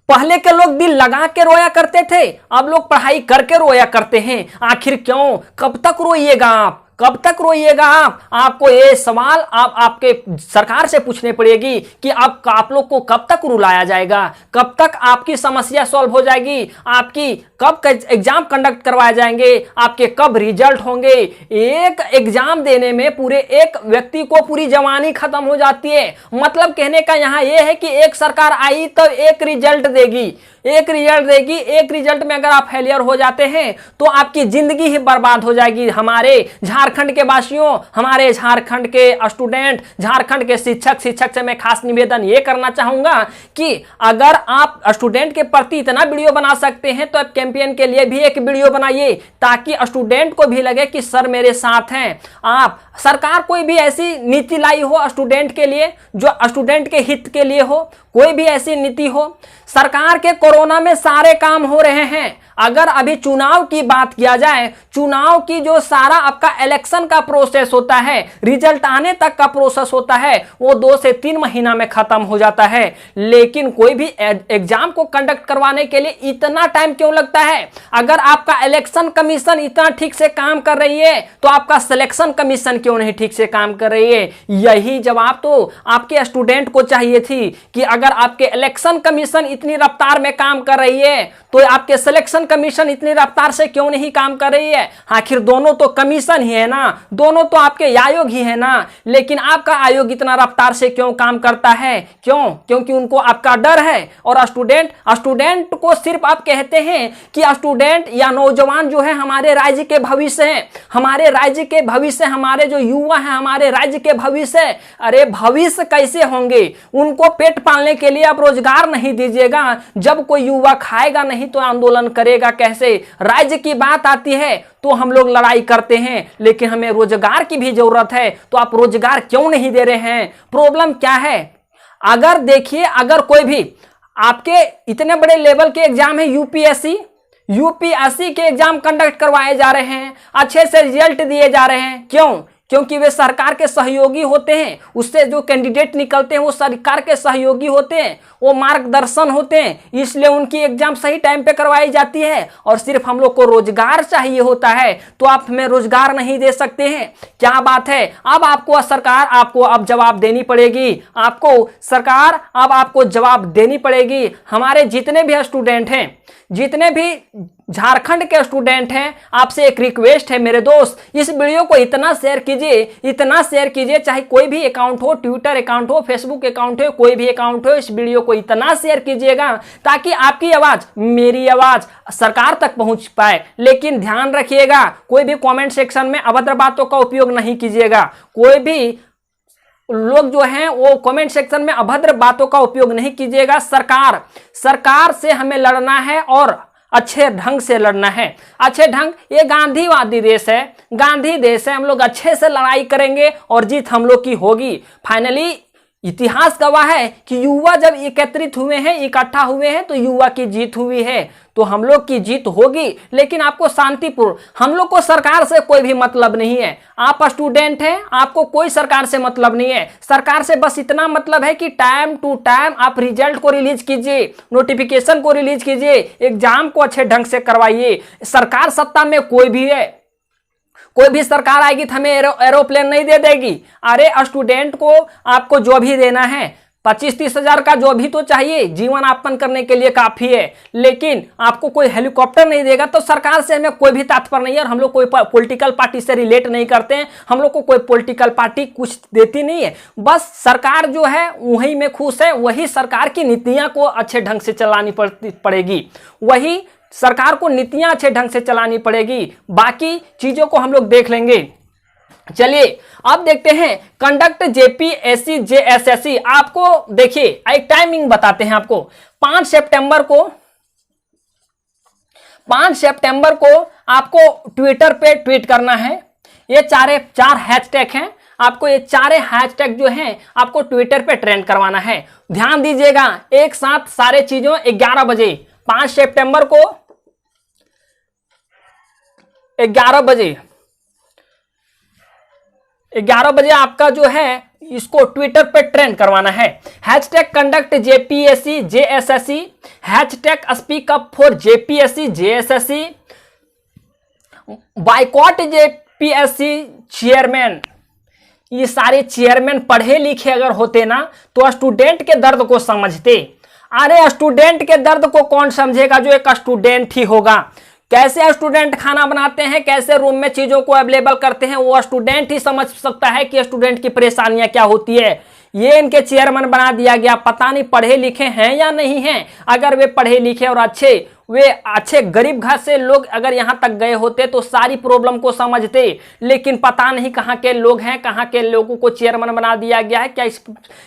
पहले के लोग दिल लगा के रोया करते थे, अब लोग पढ़ाई करके रोया करते हैं। आखिर क्यों? कब तक रोइएगा आप? कब तक रोइएगा आप? आपको ये सवाल आपके सरकार से पूछने पड़ेगी कि आप लोग को कब तक रुलाया जाएगा, कब तक आपकी समस्या सॉल्व हो जाएगी, आपकी कब एग्जाम कंडक्ट करवाए जाएंगे, आपके कब रिजल्ट होंगे। एक एग्जाम देने में पूरे एक व्यक्ति को पूरी जवानी खत्म हो जाती है। मतलब कहने का यहां यह है कि एक सरकार आई तो एक रिजल्ट देगी, एक रिजल्ट में अगर आप फेलियर हो जाते हैं तो आपकी जिंदगी ही बर्बाद हो जाएगी। हमारे झारखंड के वासियों, हमारे झारखंड के स्टूडेंट, झारखंड के शिक्षक से मैं खास निवेदन ये करना चाहूंगा कि अगर आप स्टूडेंट के प्रति इतना वीडियो बना सकते हैं तो आप कैंपेन के लिए भी एक वीडियो बनाइए, ताकि स्टूडेंट को भी लगे कि सर मेरे साथ हैं। आप सरकार कोई भी ऐसी नीति लाई हो स्टूडेंट के लिए जो स्टूडेंट के हित के लिए हो, कोई भी ऐसी नीति हो। सरकार के कोरोना में सारे काम हो रहे हैं। अगर अभी चुनाव की बात किया जाए, चुनाव की जो सारा आपका इलेक्शन का प्रोसेस होता है, रिजल्ट आने तक का प्रोसेस होता है, वो 2 से 3 महीना में खत्म हो जाता है। लेकिन कोई भी एग्जाम को कंडक्ट करवाने के लिए इतना टाइम क्यों लगता है? अगर आपका इलेक्शन कमीशन इतना ठीक से काम कर रही है तो आपका सिलेक्शन कमीशन क्यों नहीं ठीक से काम कर रही है? यही जवाब तो आपके स्टूडेंट को चाहिए थी कि अगर आपके इलेक्शन कमीशन इतनी रफ्तार में काम कर रही है तो आपके सिलेक्शन कमीशन इतनी रफ्तार से क्यों नहीं काम कर रही है? आखिर दोनों तो कमीशन ही है ना, दोनों तो आपके आयोग ही है ना। लेकिन आपका आयोग इतना रफ्तार से क्यों काम करता है? क्यों? क्योंकि उनको आपका डर है। और स्टूडेंट को सिर्फ आप कहते हैं कि स्टूडेंट या नौजवान जो है हमारे राज्य के भविष्य हैं, हमारे राज्य के भविष्य, हमारे जो युवा हैं हमारे राज्य के भविष्य। अरे भविष्य कैसे होंगे? उनको पेट पालने के लिए आप रोजगार नहीं दीजिएगा। जब कोई युवा खाएगा नहीं तो आंदोलन करेगा कैसे? राज्य की बात आती है तो हम लोग लड़ाई करते हैं, लेकिन हमें रोजगार की भी जरूरत है, तो आप रोजगार क्यों नहीं दे रहे हैं? प्रॉब्लम क्या है? अगर देखिए, अगर कोई भी आपके इतने बड़े लेवल के एग्जाम है, यूपीएससी के एग्जाम कंडक्ट करवाए जा रहे हैं, अच्छे से रिजल्ट दिए जा रहे हैं, क्यों? क्योंकि वे सरकार के सहयोगी होते हैं। उससे जो कैंडिडेट निकलते हैं वो सरकार के सहयोगी होते हैं, वो मार्गदर्शन होते हैं, इसलिए उनकी एग्जाम सही टाइम पे करवाई जाती है। और सिर्फ हम लोग को रोजगार चाहिए होता है तो आप हमें रोजगार नहीं दे सकते हैं। क्या बात है? अब आपको सरकार अब जवाब देनी पड़ेगी। सरकार अब आपको जवाब देनी पड़ेगी। हमारे जितने भी स्टूडेंट हैं, जितने भी झारखंड के स्टूडेंट हैं, आपसे एक रिक्वेस्ट है मेरे दोस्त, इस वीडियो को इतना शेयर कीजिए, चाहे कोई भी अकाउंट हो, ट्विटर अकाउंट हो, फेसबुक अकाउंट हो, कोई भी अकाउंट हो, इस वीडियो को इतना शेयर कीजिएगा ताकि आपकी आवाज, मेरी आवाज सरकार तक पहुंच पाए। लेकिन ध्यान रखिएगा, कोई भी कमेंट सेक्शन में अभद्र बातों का उपयोग नहीं कीजिएगा। कोई भी लोग जो हैं वो कमेंट सेक्शन में अभद्र बातों का उपयोग नहीं कीजिएगा। सरकार से हमें लड़ना है और अच्छे ढंग से लड़ना है। अच्छे ढंग, ये गांधीवादी देश है, गांधी देश है, हम लोग अच्छे से लड़ाई करेंगे और जीत हम लोग की होगी। फाइनली इतिहास गवाह है कि युवा जब एकत्रित हुए हैं, इकट्ठा हुए हैं तो युवा की जीत हुई है, तो हम लोग की जीत होगी। लेकिन आपको शांतिपूर्ण, हम लोग को सरकार से कोई भी मतलब नहीं है। आप स्टूडेंट हैं, आपको कोई सरकार से मतलब नहीं है। सरकार से बस इतना मतलब है कि टाइम टू टाइम आप रिजल्ट को रिलीज कीजिए, नोटिफिकेशन को रिलीज कीजिए, एग्जाम को अच्छे ढंग से करवाइए। सरकार सत्ता में कोई भी है, कोई भी सरकार आएगी तो हमें एरोप्लेन नहीं दे देगी। अरे स्टूडेंट को आपको जो भी देना है 25-30 हजार का जो भी तो चाहिए, जीवन यापन करने के लिए काफी है। लेकिन आपको कोई हेलीकॉप्टर नहीं देगा तो सरकार से हमें कोई भी तात्पर्य नहीं है। और हम लोग कोई पॉलिटिकल पार्टी से रिलेट नहीं करते हैं, हम लोग को कोई पॉलिटिकल पार्टी कुछ देती नहीं है। बस सरकार जो है वही में खुश है, वही सरकार की नीतियां को अच्छे ढंग से चलानी पड़ेगी, वही सरकार को नीतियां अच्छे ढंग से चलानी पड़ेगी। बाकी चीजों को हम लोग देख लेंगे। चलिए अब देखते हैं कंडक्ट जेपीएससी जेएसएससी। आपको देखिए एक टाइमिंग बताते हैं आपको। 5 सितंबर को आपको ट्विटर पे ट्वीट करना है। ये चार हैशटैग हैं, आपको ये चारे हैशटैग जो हैं आपको ट्विटर पे ट्रेंड करवाना है। ध्यान दीजिएगा, एक साथ सारे चीजों 11 बजे 5 सितंबर को 11 बजे आपका जो है इसको ट्विटर पे ट्रेंड करवाना है। Hashtag conduct JPSC JSSC, hashtag speak up for JPSC JSSC, boycott JPSC chairman. ये सारे चेयरमैन पढ़े लिखे अगर होते ना तो स्टूडेंट के दर्द को समझते। अरे स्टूडेंट के दर्द को कौन समझेगा, जो एक स्टूडेंट ही होगा। कैसे स्टूडेंट खाना बनाते हैं, कैसे रूम में चीजों को अवेलेबल करते हैं, वो स्टूडेंट ही समझ सकता है कि स्टूडेंट की परेशानियां क्या होती है। ये इनके चेयरमैन बना दिया गया, पता नहीं पढ़े लिखे हैं या नहीं हैं। अगर वे पढ़े लिखे और वे अच्छे गरीब घर से लोग अगर यहां तक गए होते तो सारी प्रॉब्लम को समझते, लेकिन पता नहीं कहां के लोग हैं, कहां के लोगों को चेयरमैन बना दिया गया है। क्या इस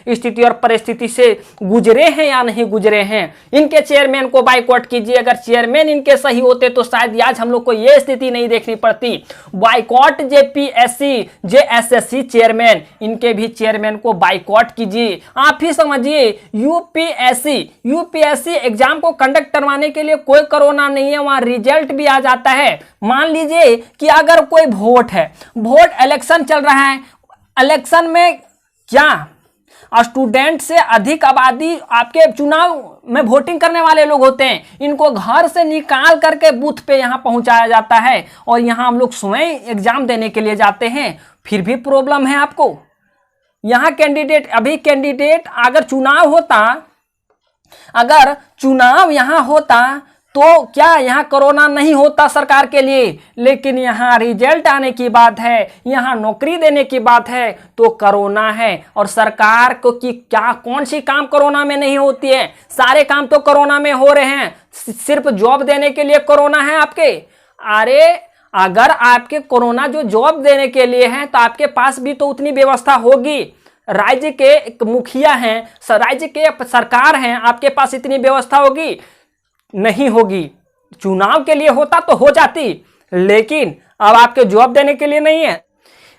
स्थिति और परिस्थिति से गुजरे हैं या नहीं गुजरे हैं। इनके चेयरमैन को बाइकआउट कीजिए। अगर चेयरमैन इनके सही होते तो शायद आज हम लोग को यह स्थिति नहीं देखनी पड़ती। बाइकआउट जेपीएससी जेएसएससी चेयरमैन, इनके भी चेयरमैन को बाइकआउट कीजिए। आप ही समझिए, यूपीएससी एग्जाम को कंडक्ट करवाने के लिए कोई कोरोना नहीं है, वहां रिजल्ट भी आ जाता है। मान लीजिए कि अगर कोई वोट है, वोट इलेक्शन चल रहा है, इलेक्शन में क्या स्टूडेंट से अधिक आबादी आपके चुनाव में वोटिंग करने वाले लोग होते हैं। इनको घर से निकाल करके बूथ पे यहां पहुंचाया जाता है और यहां हम लोग स्वयं एग्जाम देने के लिए जाते हैं, फिर भी प्रॉब्लम है आपको। यहां कैंडिडेट अगर चुनाव यहां होता तो क्या यहां कोरोना नहीं होता सरकार के लिए, लेकिन यहां रिजल्ट आने की बात है, यहां नौकरी देने की बात है तो कोरोना है। और सरकार को कि क्या कौन सी काम कोरोना में नहीं होती है, सारे काम तो कोरोना में हो रहे हैं। सिर्फ जॉब देने के लिए कोरोना है आपके। अरे अगर आपके कोरोना जो जॉब देने के लिए है तो आपके पास भी तो उतनी व्यवस्था होगी। राज्य के मुखिया हैं, राज्य के सरकार हैं, आपके पास इतनी व्यवस्था होगी? नहीं होगी। चुनाव के लिए होता तो हो जाती, लेकिन अब आपके जॉब देने के लिए नहीं है।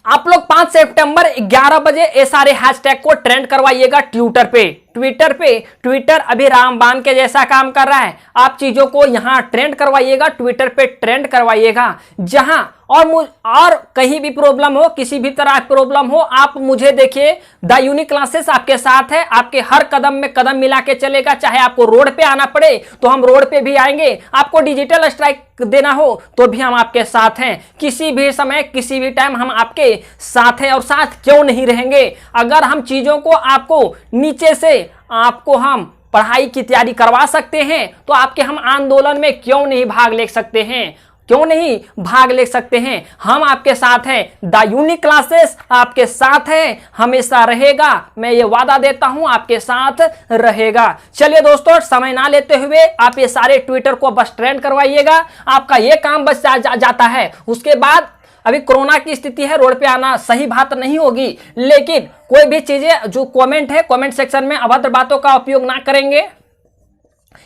आप लोग 5 सितंबर 11 बजे ये सारे हैशटैग को ट्रेंड करवाइएगा ट्विटर पे। ट्विटर अभी रामबाण के जैसा काम कर रहा है। आप चीजों को यहां ट्रेंड करवाइएगा, ट्विटर पे ट्रेंड करवाइएगा। जहां और कहीं भी प्रॉब्लम हो, किसी भी तरह की प्रॉब्लम हो, आप मुझे देखिए, द यूनिक क्लासेस आपके साथ है। आपके हर कदम में कदम मिला के चलेगा। चाहे आपको रोड पे आना पड़े तो हम रोड पे भी आएंगे, आपको डिजिटल स्ट्राइक देना हो तो भी हम आपके साथ हैं। किसी भी समय किसी भी टाइम हम आपके साथ हैं, और साथ क्यों नहीं रहेंगे। अगर हम चीजों को आपको नीचे से आपको हम पढ़ाई की तैयारी करवा सकते हैं तो आपके हम आंदोलन में क्यों नहीं भाग ले सकते हैं, क्यों नहीं भाग ले सकते हैं। हम आपके साथ हैं, द यूनिक क्लासेस आपके साथ है, हमेशा रहेगा। मैं ये वादा देता हूं आपके साथ रहेगा। चलिए दोस्तों, समय ना लेते हुए आप ये सारे ट्विटर को बस ट्रेंड करवाइएगा, आपका ये काम बस जाता है। उसके बाद अभी कोरोना की स्थिति है, रोड पे आना सही बात नहीं होगी, लेकिन कोई भी चीजें जो कमेंट है, कमेंट सेक्शन में अभद्र बातों का उपयोग ना करेंगे।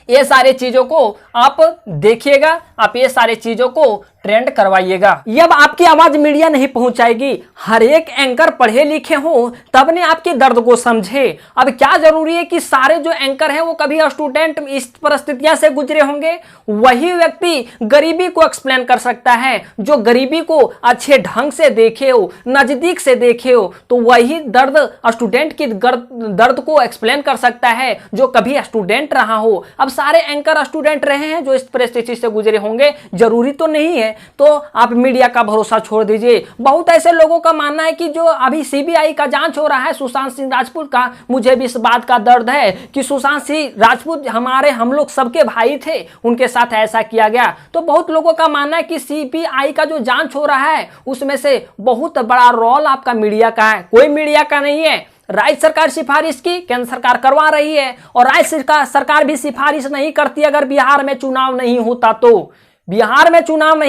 ये सारे चीजों को आप देखिएगा, आप ये सारे चीजों को ट्रेंड करवाइएगा। अब आपकी आवाज मीडिया नहीं पहुंचाएगी। हर एक एंकर पढ़े लिखे हो तब ने आपके दर्द को समझे। अब क्या जरूरी है कि सारे जो एंकर हैं वो कभी स्टूडेंट इस परिस्थितियां से गुजरे होंगे। वही व्यक्ति गरीबी को एक्सप्लेन कर सकता है, जो गरीबी को अच्छे ढंग से देखे हो, नजदीक से देखे हो, तो वही दर्द स्टूडेंट की दर्द को एक्सप्लेन कर सकता है जो कभी स्टूडेंट रहा हो। अब सारे एंकर स्टूडेंट रहे हैं जो इस परिस्थिति से गुजरे होंगे, जरूरी तो नहीं है तो आप मीडिया का भरोसा छोड़ दीजिए। बहुत ऐसे लोगों का मानना है कि जो अभी सीबीआई का जांच हो रहा है सुशांत सिंह राजपूत का, मुझे भी इस बात का दर्द है कि सुशांत सिंह राजपूत हम लोग सबके भाई थे, उनके साथ ऐसा किया गया। तो बहुत लोगों का मानना है कि सीबीआई का जो जांच हो रहा है उसमें से बहुत बड़ा रोल आपका मीडिया का है, कोई मीडिया का नहीं है। राज्य सरकार सिफारिश की, केंद्र सरकार करवा रही है, और राज्य सरकार भी सिफारिश नहीं करती। अगर बिहार में चुनाव नहीं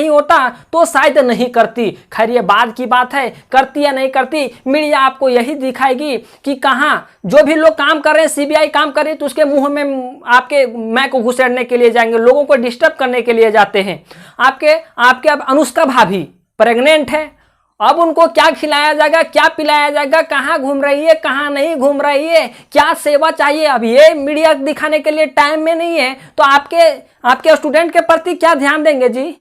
होता तो शायद नहीं करती। खैर ये बाद की बात है, करती या नहीं करती, मीडिया आपको यही दिखाएगी कि कहां जो भी लोग काम कर रहे हैं, सीबीआई काम कर रही है तो उसके मुंह में आपके मैं को घुसेड़ने के लिए जाएंगे, लोगों को डिस्टर्ब करने के लिए जाते हैं। आपके अब अनुष्का भाभी प्रेग्नेंट है, अब उनको क्या खिलाया जाएगा, क्या पिलाया जाएगा, कहाँ घूम रही है, कहाँ नहीं घूम रही है, क्या सेवा चाहिए, अब ये मीडिया दिखाने के लिए टाइम में नहीं है। तो आपके स्टूडेंट के प्रति क्या ध्यान देंगे जी।